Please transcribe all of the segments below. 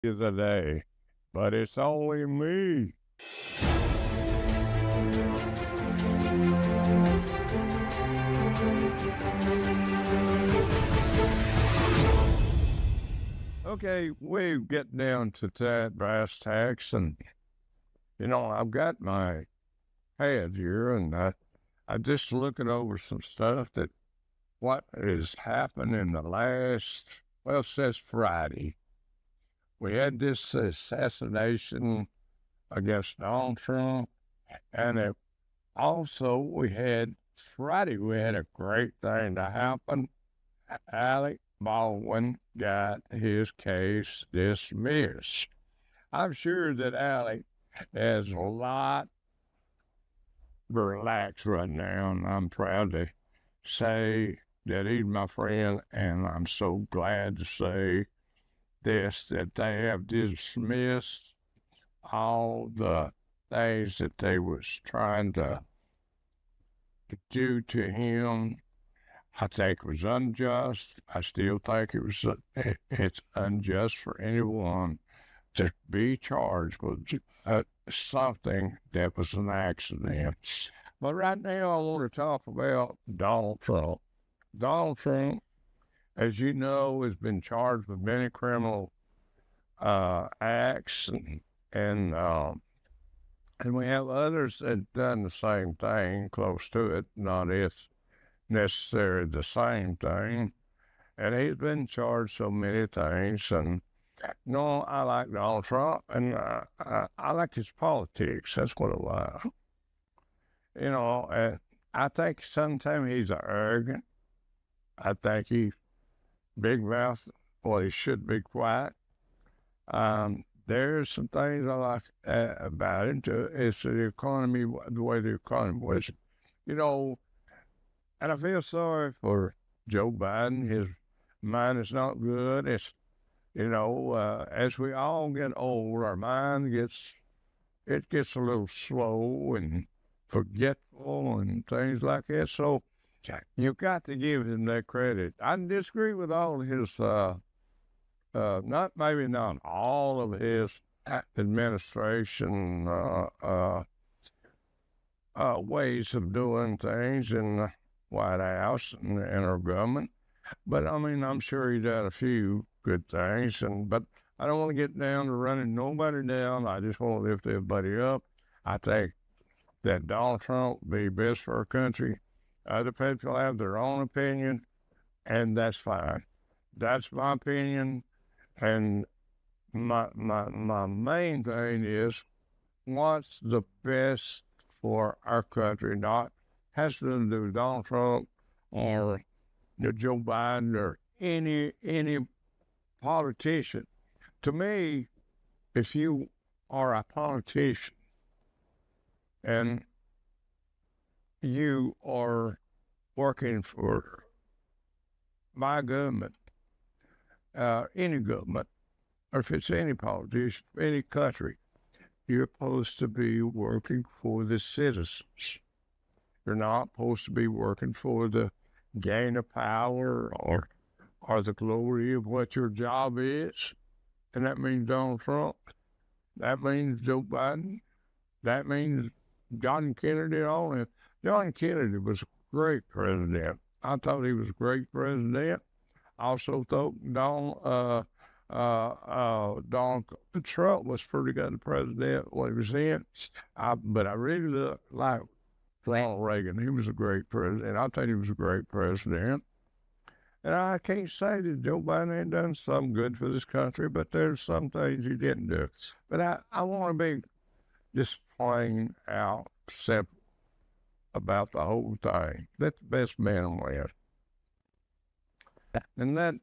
of the day, but it's only me. Okay, we get down to that brass tacks, and I've got my pad here, and I just looking over some stuff that what has happened in the last, well, since Friday. We had this assassination against Donald Trump, and also we had Friday, we had a great thing to happen. Alex Baldwin got his case dismissed. I'm sure that Alex has a lot relaxed right now, and I'm proud to say that he's my friend, and I'm so glad to say this, that they have dismissed all the things that they was trying to do to him. I think it was unjust. I still think it's unjust for anyone to be charged with something that was an accident. But right now, I want to talk about Donald Trump. Donald Trump, as you know, has been charged with many criminal acts, and we have others that done the same thing, close to it, not as necessarily the same thing. And he's been charged so many things, and I like Donald Trump, and I like his politics. That's what I like. I think sometimes he's arrogant. I think he's big mouth. Well, he should be quiet. There's some things I like about it. It's the economy, the way the economy was. And I feel sorry for Joe Biden. His mind is not good. It's, as we all get old, our mind gets a little slow and forgetful and things like that. So you've got to give him that credit. I disagree with all of his, not all of his administration ways of doing things in the White House and our government. But I mean, I'm sure he done a few good things, but I don't want to get down to running nobody down. I just want to lift everybody up. I think that Donald Trump will be best for our country. Other people have their own opinion, and that's fine. That's my opinion, and my main thing is what's the best for our country. Not has nothing to do with Donald Trump or Joe Biden or any politician. To me, if you are a politician and you are working for my government, any government, or if it's any politician, any country, you're supposed to be working for the citizens. You're not supposed to be working for the gain of power or the glory of what your job is. And that means Donald Trump. That means Joe Biden. That means John Kennedy, all that. John Kennedy was a great president. I thought he was a great president. I also thought Donald Trump was pretty good president when he was in. But I really like Ronald Reagan. He was a great president. I think he was a great president. And I can't say that Joe Biden ain't done some good for this country, but there's some things he didn't do. But I want to be just plain out simple about the whole thing. Let the best man win. And let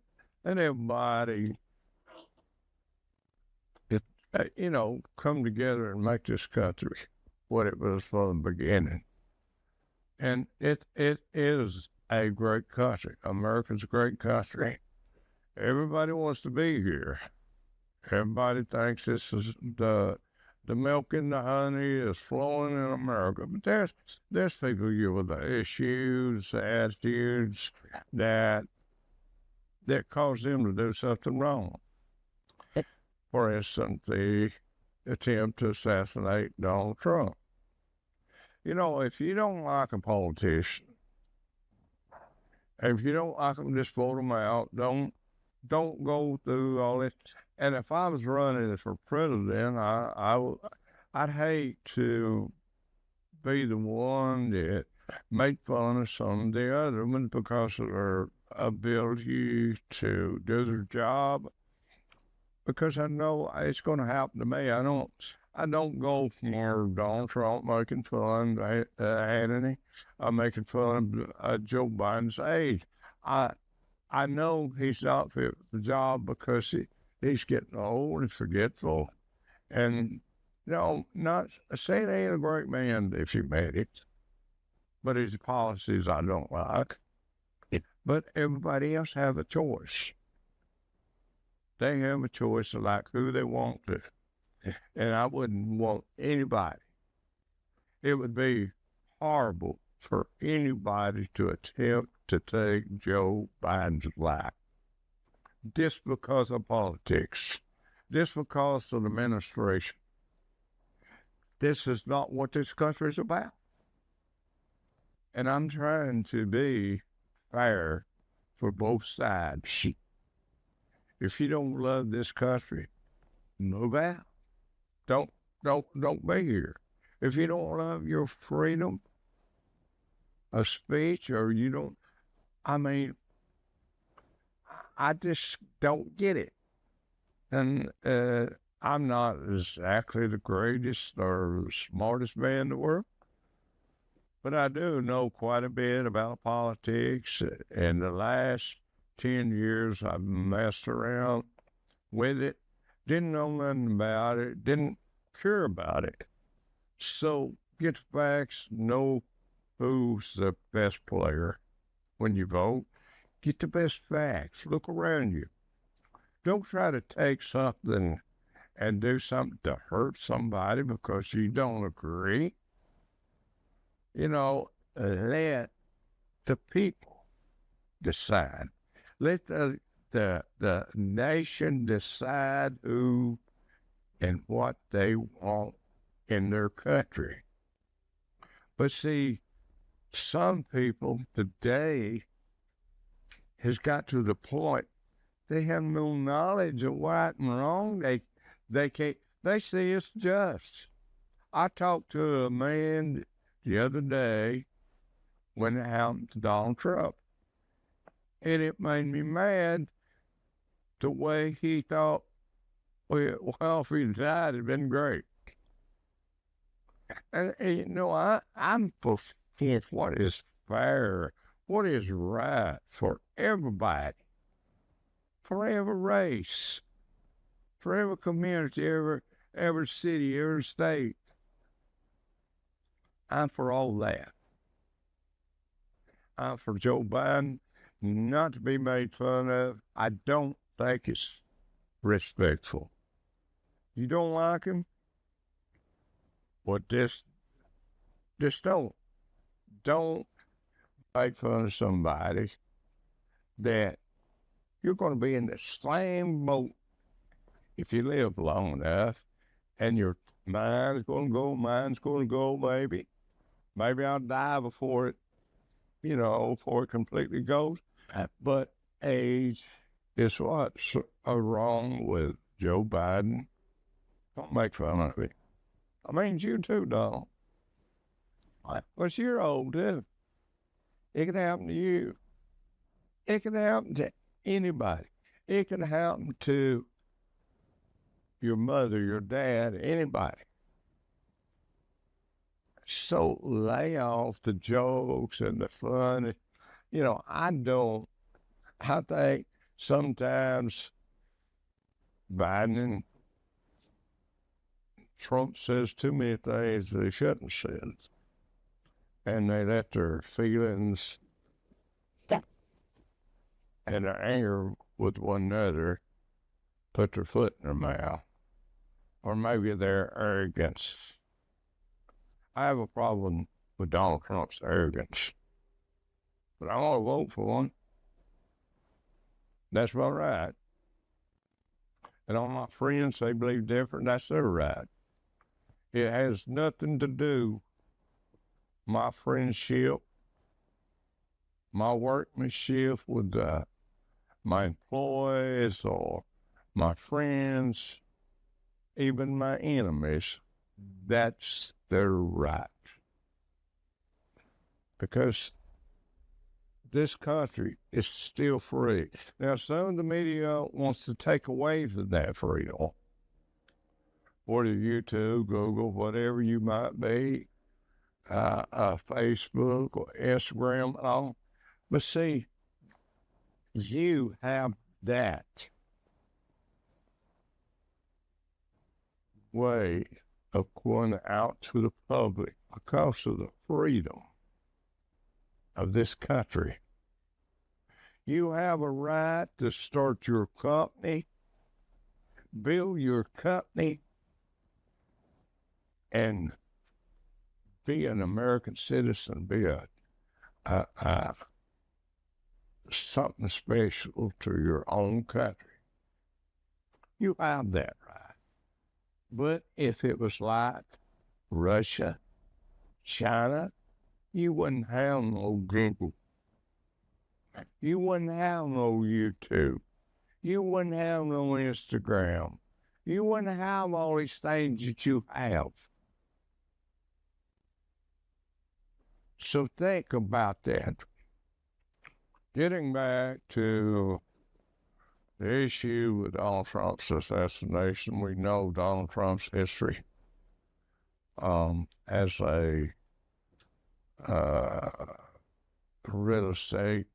everybody, come together and make this country what it was from the beginning. And it is a great country. America's a great country. Everybody wants to be here. Everybody thinks this is the milk and the honey is flowing in America. But there's people here with the issues, the attitudes that cause them to do something wrong. For instance, the attempt to assassinate Donald Trump. You know, if you don't like a politician, if you don't like them, just vote them out. Don't go through all this. And if I was running for president, I'd hate to be the one that make fun of some of the other ones because of their ability to do their job. Because I know it's going to happen to me. I don't go for Donald Trump making fun of Hannity. I'm making fun of Joe Biden's age. I know he's not fit for the job because he's getting old and forgetful. And, you know, not saying he ain't a great man if you met it, but his policies I don't like. But everybody else have a choice. They have a choice to like who they want to. And I wouldn't want anybody. It would be horrible for anybody to attempt to take Joe Biden's life. Just because of politics. Just because of the administration. This is not what this country is about. And I'm trying to be fair for both sides. If you don't love this country, move out. Don't be here. If you don't love your freedom of speech, or you don't, I mean, I just don't get it. And I'm not exactly the greatest or the smartest man in the world, but I do know quite a bit about politics. In the last 10 years, I've messed around with it. Didn't know nothing about it. Didn't care about it. So get the facts. Know who's the best player when you vote. Get the best facts. Look around you. Don't try to take something and do something to hurt somebody because you don't agree. You know, let the people decide. Let the nation decide who and what they want in their country. But see, some people today has got to the point they have no knowledge of right and wrong. They can't. They see it's just. I talked to a man the other day when it happened to Donald Trump, and it made me mad the way he thought, well, if he died, it'd been great. And you know, I'm for what is fair, what is right for everybody, for every race, for every community, every city, every state. I'm for all that. I'm for Joe Biden not to be made fun of. I don't think it's respectful. You don't like him? Well, just don't make fun of somebody that you're going to be in the same boat if you live long enough, and your mind's going to go, mine's going to go, maybe. Maybe I'll die before it completely goes. But age is what's wrong with Joe Biden. Don't make fun of it. I mean, you too, Donald. But you're old, too. It can happen to you. It can happen to anybody. It can happen to your mother, your dad, anybody. So lay off the jokes and the fun. You know, I think sometimes Biden and Trump says too many things they shouldn't say. And they let their feelings and their anger with one another put their foot in their mouth. Or maybe their arrogance. I have a problem with Donald Trump's arrogance. But I want to vote for one. That's my right. And all my friends, they believe different. That's their right. It has nothing to do my friendship, my workmanship with my employees or my friends, even my enemies. That's their right. Because this country is still free. Now, some of the media wants to take away from that freedom. Whether YouTube, Google, whatever you might be, Facebook or Instagram and all. But see, you have that way of going out to the public because of the freedom of this country. You have a right to start your company, build your company, and be an American citizen, be a something special to your own country. You have that right. But if it was like Russia, China, you wouldn't have no Google. You wouldn't have no YouTube. You wouldn't have no Instagram. You wouldn't have all these things that you have. So think about that. Getting back to the issue with Donald Trump's assassination, we know Donald Trump's history as a real estate,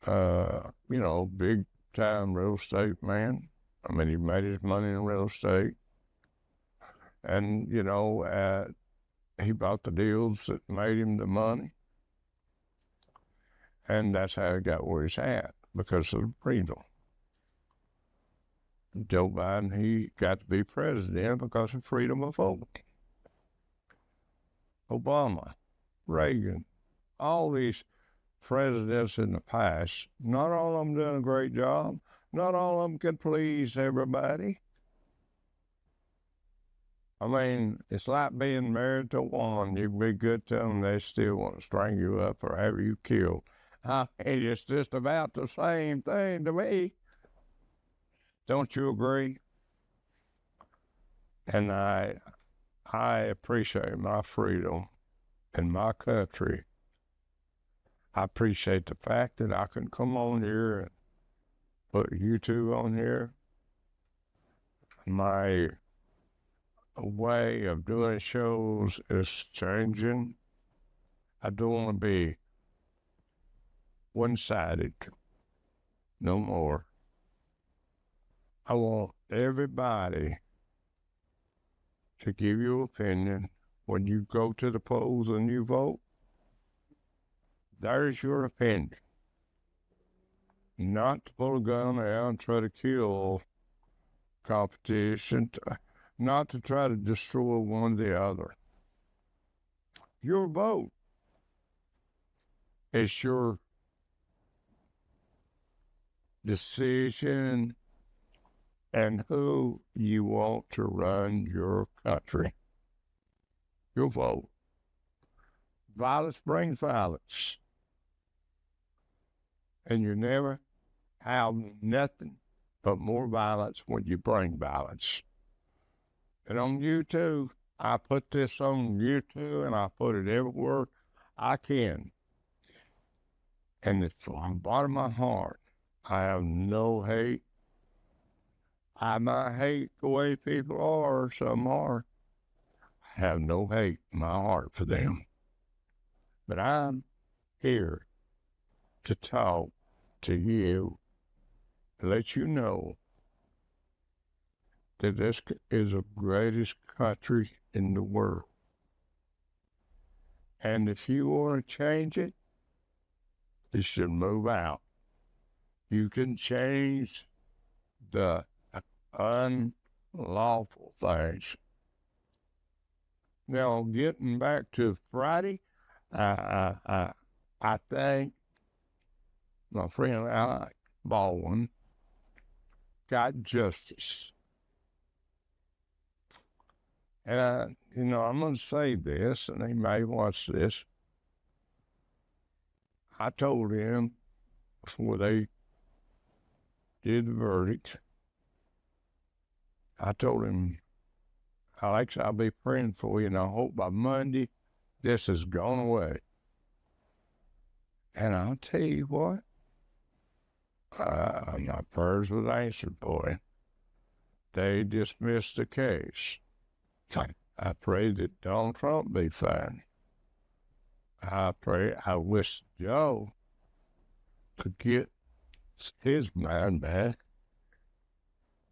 big time real estate man. I mean, he made his money in real estate. And, he bought the deals that made him the money. And that's how he got where he's at, because of the freedom. Joe Biden, he got to be president because of freedom of vote. Obama, Reagan, all these presidents in the past, not all of them doing a great job. Not all of them can please everybody. I mean, it's like being married to one. You can be good to them, they still want to string you up or have you killed. It's just about the same thing to me. Don't you agree? And I appreciate my freedom in my country. I appreciate the fact that I can come on here and put YouTube on here. My way of doing shows is changing. I don't want to be one-sided no more. I want everybody to give your opinion when you go to the polls and you vote. There's your opinion. Not to pull a gun out and try to kill competition, not to try to destroy one or the other. Your vote is your decision and who you want to run your country. Your vote. Violence brings violence. And you never have nothing but more violence when you bring violence. And on YouTube, I put this on YouTube and I put it everywhere I can. And it's from the bottom of my heart. I have no hate. I might hate the way people are, some are. I have no hate in my heart for them. But I'm here to talk to you, to let you know that this is the greatest country in the world. And if you want to change it, you should move out. You can change the unlawful things. Now, getting back to Friday, I think my friend Alex Baldwin got justice. And, I'm going to say this, and he may watch this. I told him before they did the verdict, I told him, Alex, I'll be praying for you, and I hope by Monday this has gone away. And I'll tell you what, my prayers was answered, boy. They dismissed the case. I prayed that Donald Trump be fine. I wish Joe could get his mind back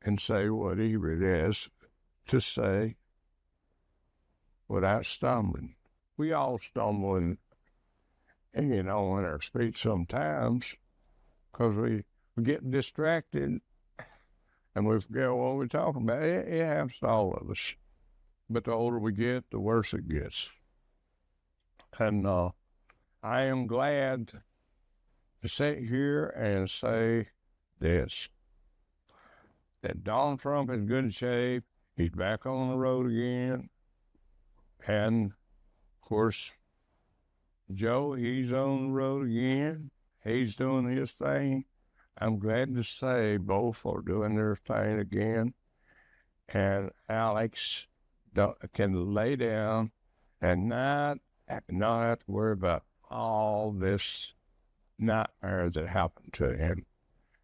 and say what he really has to say without stumbling. We all stumble in our speech sometimes because we get distracted and we forget what we're talking about. It happens to all of us. But the older we get, the worse it gets. And I am glad to sit here and say this, that Donald Trump is in good shape. He's back on the road again. And, of course, Joe, he's on the road again. He's doing his thing. I'm glad to say both are doing their thing again. And Alex can lay down and not have to worry about all this nightmare that happened to him.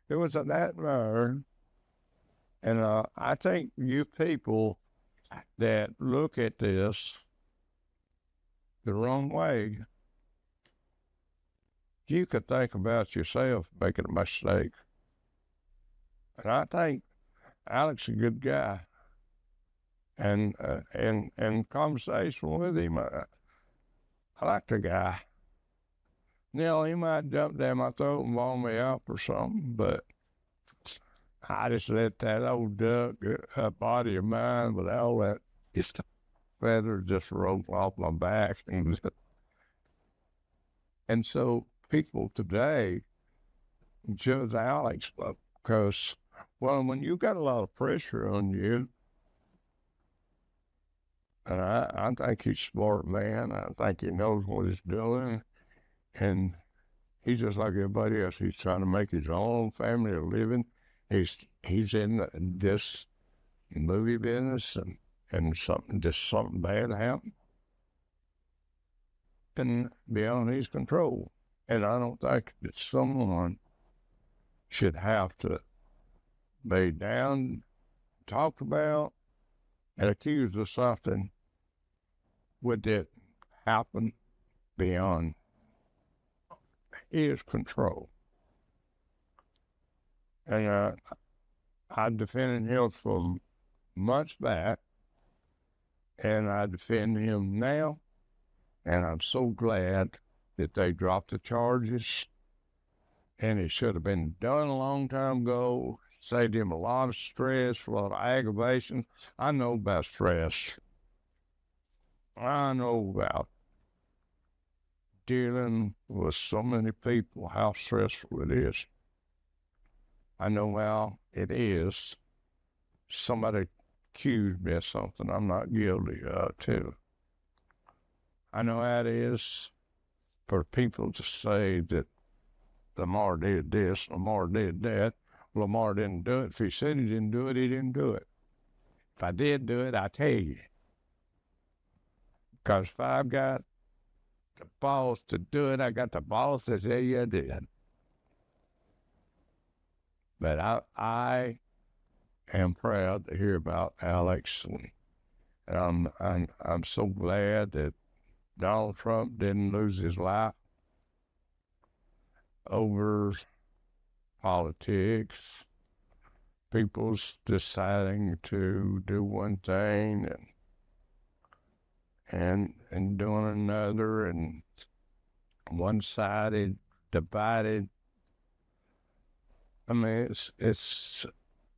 It was a nightmare. And I think you people that look at this the wrong way, you could think about yourself making a mistake. And I think Alex is a good guy. And conversation with him, I like the guy. He might jump down my throat and ball me up or something, but I just let that old duck body of mine with all that just feathers just roll off my back. And so people today judge Alex because, well, when you got a lot of pressure on you, and I think he's a smart man. I think he knows what he's doing. And he's just like everybody else. He's trying to make his own family a living. He's in this movie business and something bad happened. And beyond his control. And I don't think that someone should have to be down, talked about, and accused of something would that happen beyond his control. And I defended him from months back, and I defend him now, and I'm so glad that they dropped the charges, and it should have been done a long time ago. Saved him a lot of stress, a lot of aggravation. I know about stress. I know about dealing with so many people, how stressful it is. I know how it is. Somebody accused me of something I'm not guilty of, too. I know how it is for people to say that Lamar did this, Lamar did that. Lamar didn't do it. If he said he didn't do it, he didn't do it. If I did do it, I tell you. Because if I've got the balls to do it, I got the balls to tell you I did. But I am proud to hear about Alex, and I'm so glad that Donald Trump didn't lose his life over politics, people's deciding to do one thing and doing another, and one-sided, divided. I mean, it's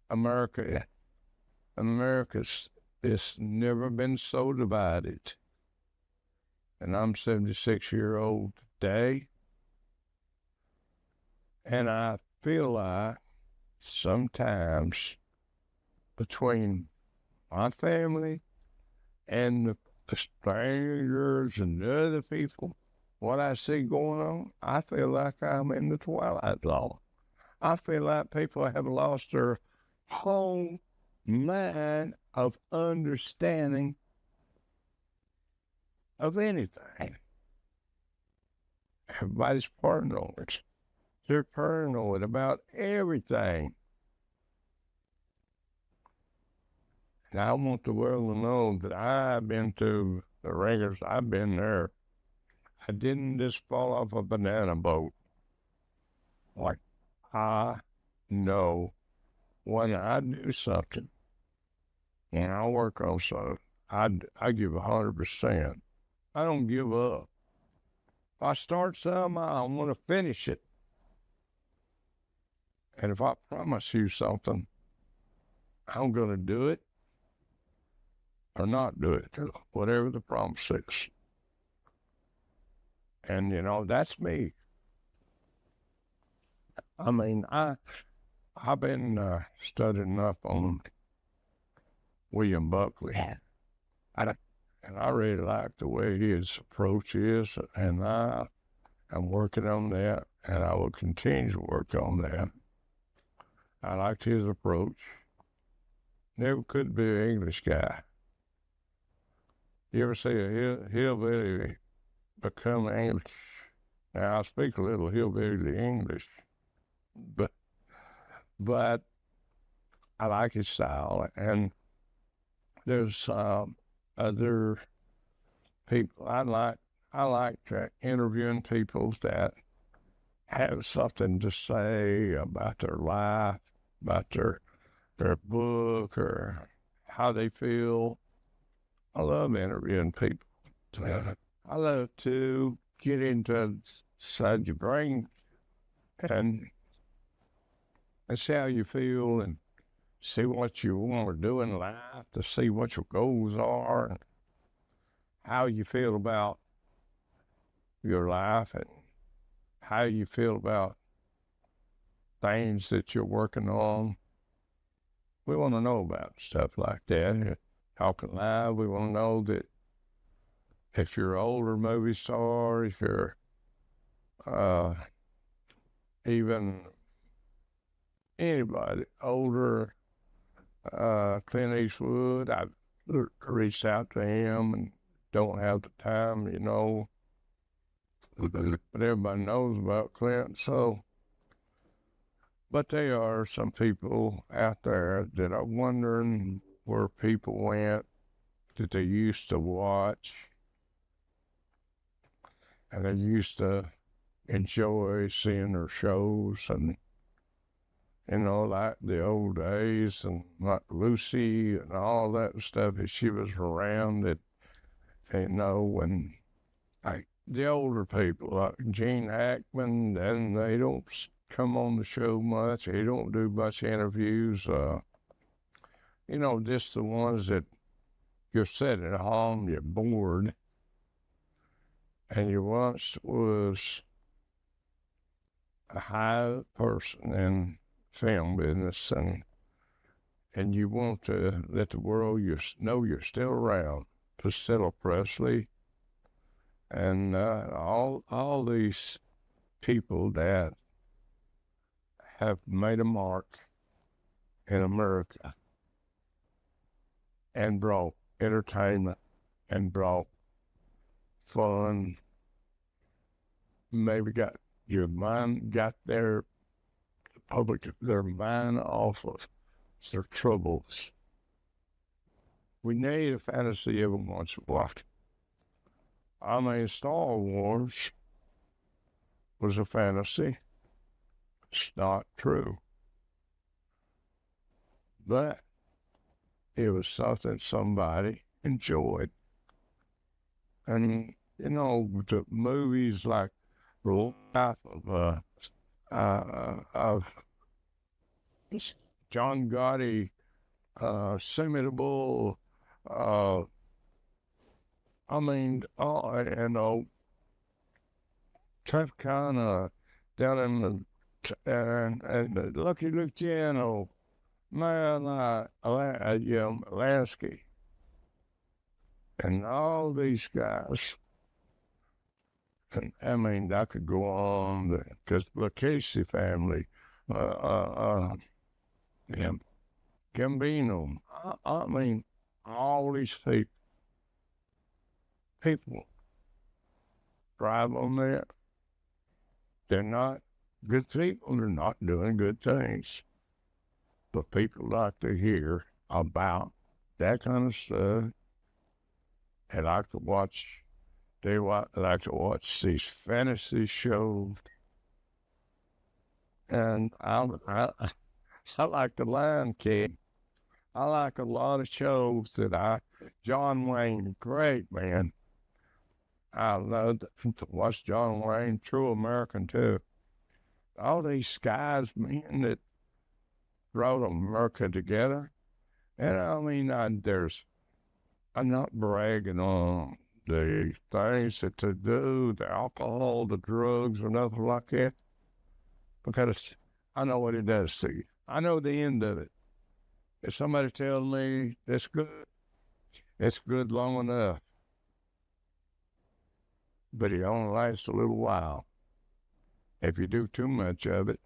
America. It's never been so divided. And I'm 76-year-old today, and I feel like sometimes between my family and the strangers and the other people, what I see going on, I feel like I'm in the Twilight Zone. I feel like people have lost their whole mind of understanding of anything. Everybody's paranoid. They're paranoid about everything. And I want the world to know that I've been to the ringers. I've been there. I didn't just fall off a banana boat. Like, I know when I do something and I work on something, I give 100%. I don't give up. If I start something, I want to finish it. And if I promise you something, I'm going to do it or not do it, whatever the promise is. And, you know, that's me. I mean, I've been studying up on William Buckley. And I really like the way his approach is, and I'm working on that, and I will continue to work on that. I liked his approach. Never could be an English guy. You ever see a hillbilly become English? Now, I speak a little hillbilly English, but I like his style, and there's other people I like interviewing people that have something to say about their life, about their book, or how they feel. I love interviewing people. I love to get into inside your brain and see how you feel and see what you want to do in life, to see what your goals are, and how you feel about your life, and how you feel about things that you're working on. We want to know about stuff like that. Talking Live, we want to know that if you're an older movie star, if you're even anybody older, Clint Eastwood, I've reached out to him and don't have the time, you know. But everybody knows about Clint, so. But there are some people out there that are wondering where people went that they used to watch and they used to enjoy seeing their shows, and, you know, like the old days, and like Lucy and all that stuff that she was around, that, you know, when like the older people like Gene Hackman, and they don't come on the show much. They don't do much interviews. You know, just the ones that you're sitting at home, you're bored, and you once was a high person in film business, and you want to let the world know you're still around. Priscilla Presley, and all these people that have made a mark in America and brought entertainment and brought fun, maybe got their public, their mind off of their troubles. We need a fantasy every once in a while. I mean, Star Wars was a fantasy. It's not true. But it was something somebody enjoyed. And, you know, the movies like The Life of John Gotti, Civic, I mean, you know, tough kind of down in the and Lucky Luciano, man, Lansky, and all these guys. And I mean, I could go on. Just the Casey family, yeah, Gambino. I mean, all these people drive on that. They're not good people. They're not doing good things. But people like to hear about that kind of stuff. They like to watch. Like to watch these fantasy shows. And I like The Lion King. I like a lot of shows John Wayne, great man. I love to watch John Wayne, True American too. All these guys, man, that brought America together. And I mean, I'm not bragging on the things that they do, the alcohol, the drugs, or nothing like that, because I know what it does to you. I know the end of it. If somebody tells me it's good long enough, but it only lasts a little while. If you do too much of it,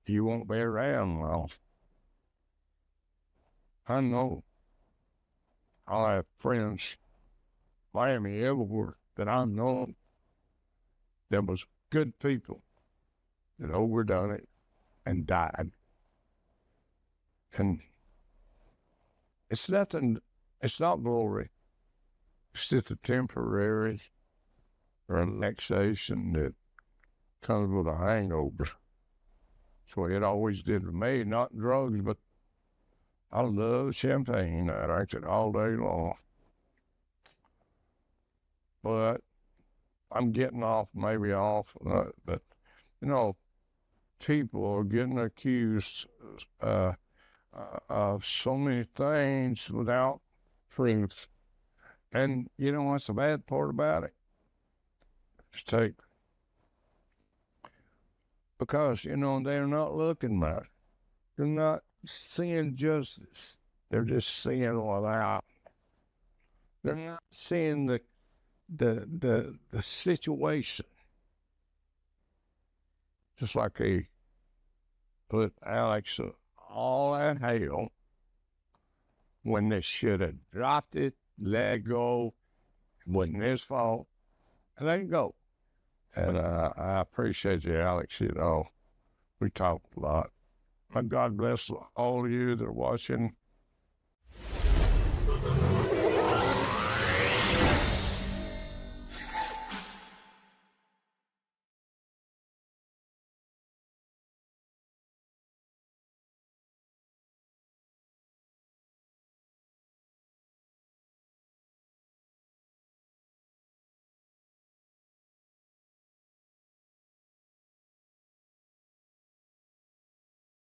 you won't be around long. I know. I have friends, Miami, everywhere, that I know there was good people that overdone it and died. And it's not glory. It's just a temporary relaxation that comes with a hangover. That's what it always did to me, not drugs, but I love champagne. I drank it all day long. But I'm getting off, but people are getting accused of so many things without proof. And you know what's the bad part about it? Because, they're not looking at it. They're not seeing justice. They're just seeing without. They're not seeing the situation. Just like they put Alex all in hell when they should have dropped it, let it go. It wasn't his fault. And let it go. And I appreciate you, Alex. We talk a lot. God bless all of you that are watching.